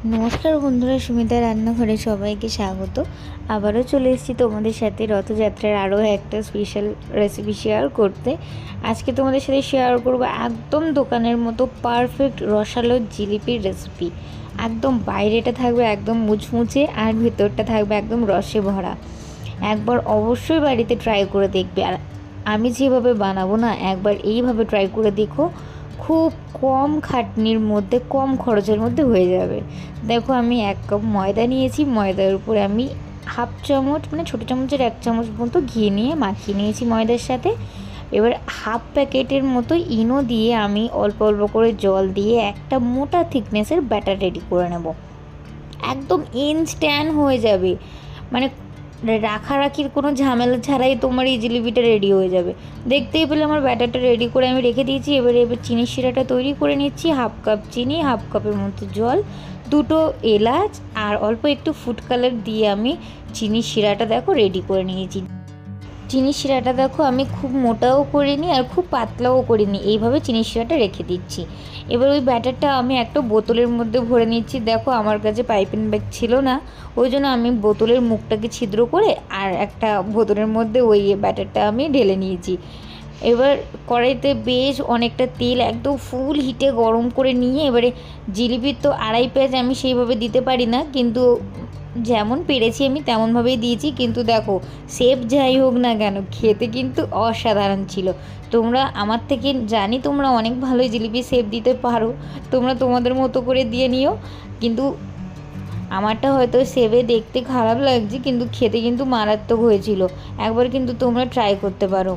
নমস্কার বন্ধুরা, সুমিতা রান্নাঘরে সবাইকে স্বাগত। আবারও চলে এসেছি তোমাদের সাথে রথযাত্রার আরও একটা স্পেশাল রেসিপি শেয়ার করতে। আজকে তোমাদের সাথে শেয়ার করব একদম দোকানের মতো পারফেক্ট রসালো জিলিপির রেসিপি। একদম বাইরেটা থাকবে একদম মুচমুচে আর ভেতরটা থাকবে একদম রসে ভরা। একবার অবশ্যই বাড়িতে ট্রাই করে দেখবে। আর আমি যেভাবে বানাবো না, একবার এইভাবে ট্রাই করে দেখো, খুব কম খাটনির মধ্যে কম খরচের মধ্যে হয়ে যাবে। দেখো, আমি 1 কাপ ময়দা নিয়েছি। ময়দার উপরে আমি হাফ চামচ মানে ছোটো চামচের 1 চামচ মতো ঘি নিয়ে মাখিয়ে নিয়েছি ময়দার সাথে। এবার হাফ প্যাকেটের মতো ইনো দিয়ে আমি অল্প অল্প করে জল দিয়ে একটা মোটা থিকনেসের ব্যাটার রেডি করে নেব। একদম ইনস্ট্যান্ট হয়ে যাবে, মানে রাখারাখির কোনো ঝামেলা ছাড়াই তোমার এই জিলিপিটা রেডি হয়ে যাবে। দেখতেই পেলে আমার ব্যাটারটা রেডি করে আমি রেখে দিয়েছি। এবার চিনির শিরাটা তৈরি করে নিচ্ছি। হাফ কাপ চিনি, হাফ কাপের মতো জল, 2টো এলাচ আর অল্প একটু ফুড কালার দিয়ে আমি চিনির শিরাটা দেখো রেডি করে নিয়েছি। চিনির শিরাটা দেখো আমি খুব মোটাও করিনি আর খুব পাতলাও করিনি, এইভাবে চিনির শিরাটা রেখে দিচ্ছি। এবার ওই ব্যাটারটা আমি একটা বোতলের মধ্যে ভরে নিচ্ছি। দেখো, আমার কাছে পাইপিং ব্যাগ ছিল না, ওই জন্য আমি বোতলের মুখটাকে ছিদ্র করে আর একটা বোতলের মধ্যে ওই ব্যাটারটা আমি ঢেলে নিয়েছি। এবার কড়াইতে বেশ অনেকটা তেল একদম ফুল হিটে গরম করে নিয়ে, এবারে জিলিপির তো 2.5 পেঁয়াজ আমি সেইভাবে দিতে পারি না, কিন্তু যেমন পেরেছি আমি তেমনভাবেই দিয়েছি। কিন্তু দেখো, শেপ যাই হোক না কেন, খেতে কিন্তু অসাধারণ ছিল। তোমরা আমার থেকে জানি তোমরা অনেক ভালোই জিলিপি শেপ দিতে পারো, তোমরা তোমাদের মতো করে দিয়ে নিও। কিন্তু আমারটা হয়তো শেপে দেখতে খারাপ লাগছে, কিন্তু খেতে কিন্তু মারাত্মক হয়েছিল। একবার কিন্তু তোমরা ট্রাই করতে পারো।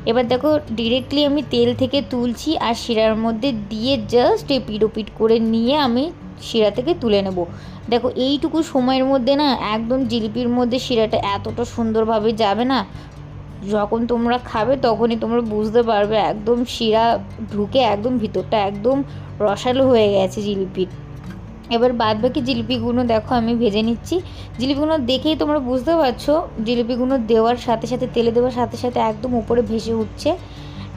এবার দেখো, ডিরেক্টলি আমি তেল থেকে তুলছি আর শিরার মধ্যে দিয়ে জাস্ট এপিট ওপিট করে নিয়ে আমি শিরা থেকে তুলে নেব। দেখো, এইটুকু সময়ের মধ্যে না একদম জিলিপির মধ্যে শিরাটা এতটা সুন্দরভাবে যাবে না, যখন তোমরা খাবে তখনই তোমরা বুঝতে পারবে একদম শিরা ঢুকে একদম ভিতরটা একদম রসালো হয়ে গেছে জিলিপির। এবার বাদবাকি জিলিপিগুলো দেখো আমি ভেজে নিচ্ছি। জিলিপিগুলো দেখেই তোমরা বুঝতে পারছো, জিলিপিগুলো দেওয়ার সাথে সাথে তেলে দেওয়ার সাথে সাথে একদম উপরে ভেসে উঠছে।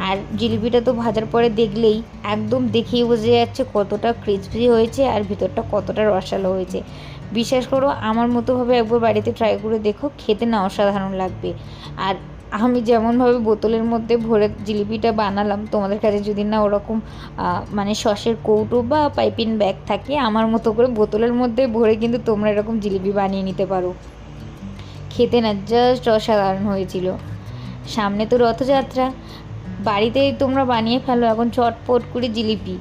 আর জিলিপিটা তো ভাজার পরে দেখলেই একদম দেখেই বোঝা যাচ্ছে কতটা ক্রিসপি হয়েছে আর ভিতরটা কতটা রসালো হয়েছে। বিশ্বাস করো, আমার মতোভাবে একবার বাড়িতে ট্রাই করে দেখো, খেতে না অসাধারণ লাগবে। আর আমি যেমনভাবে বোতলের মধ্যে ভরে জিলিপিটা বানালাম, তোমাদের কাছে যদি না ওরকম মানে সসের কৌটো বা পাইপিং ব্যাগ থাকে, আমার মতো করে বোতলের মধ্যে ভরে কিন্তু তোমরা এরকম জিলিপি বানিয়ে নিতে পারো। খেতে না জাস্ট অসাধারণ হয়েছিল। সামনে তো রথযাত্রা, বাড়িতেই তোমরা বানিয়ে ফেলো এখন চটপট করে জিলিপি।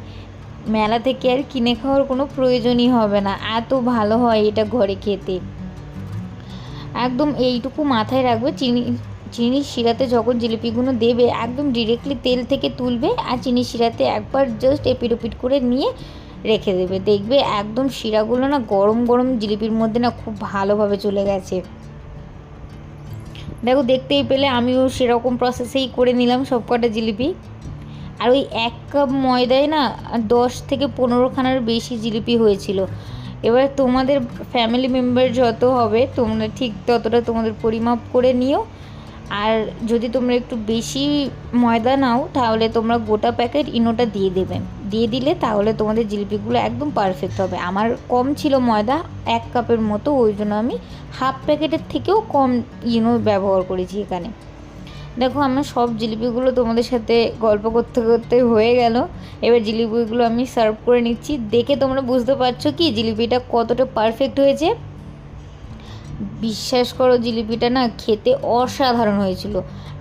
মেলা থেকে আর কিনে খাওয়ার কোনো প্রয়োজনই হবে না, এত ভালো হয় এটা ঘরে খেতে। একদম এইটুকু মাথায় রাখবে, চিনির শিরাতে যখন জিলিপিগুলো দেবে একদম ডিরেক্টলি তেল থেকে তুলবে আর চিনির শিরাতে একবার জাস্ট এপিট ওপিট করে নিয়ে রেখে দেবে। দেখবে একদম শিরাগুলো না গরম গরম জিলিপির মধ্যে না খুব ভালোভাবে চলে গেছে। দেখো, দেখতেই পেলে আমিও সেরকম প্রসেসেই করে নিলাম সব কটা জিলিপি। আর ওই 1 কাপ ময়দায় না 10 থেকে 15খানার বেশি জিলিপি হয়েছিল। এবার তোমাদের ফ্যামিলি মেম্বার যত হবে তোমরা ঠিক ততটা তোমাদের পরিমাপ করে নিও। আর যদি তোমরা একটু বেশি ময়দা নাও তাহলে তোমরা গোটা প্যাকেট ইনোটা দিয়ে দিলে তাহলে তোমাদের জিলিপিগুলো একদম পারফেক্ট হবে। আমার কম ছিল ময়দা 1 কাপের মতো, ওই জন্য আমি হাফ প্যাকেটের থেকেও কম ইনো ব্যবহার করেছি এখানে। দেখো, আমার সব জিলিপিগুলো তোমাদের সাথে গল্প করতে করতে হয়ে গেল। এবার জিলিপিগুলো আমি সার্ভ করে নিচ্ছি। দেখে তোমরা বুঝতে পারছো কি জিলিপিটা কতটা পারফেক্ট হয়েছে। বিশ্বাস করো, জিলিপিটা না খেতে অসাধারণ হয়েছিল।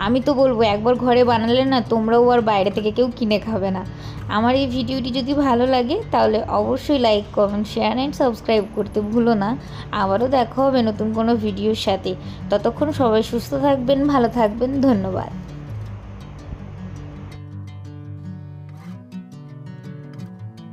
আমি তো বলবো একবার ঘরে বানালে না তোমরাও আর বাইরে থেকে কেউ কিনে খাবে না। আমার এই ভিডিওটি যদি ভালো লাগে তাহলে অবশ্যই like, comment, share and subscribe করতে ভুলো না। আবারও দেখা হবে নতুন কোনো ভিডিওর সাথে। ততক্ষণ সবাই সুস্থ থাকবেন, ভালো থাকবেন। ধন্যবাদ।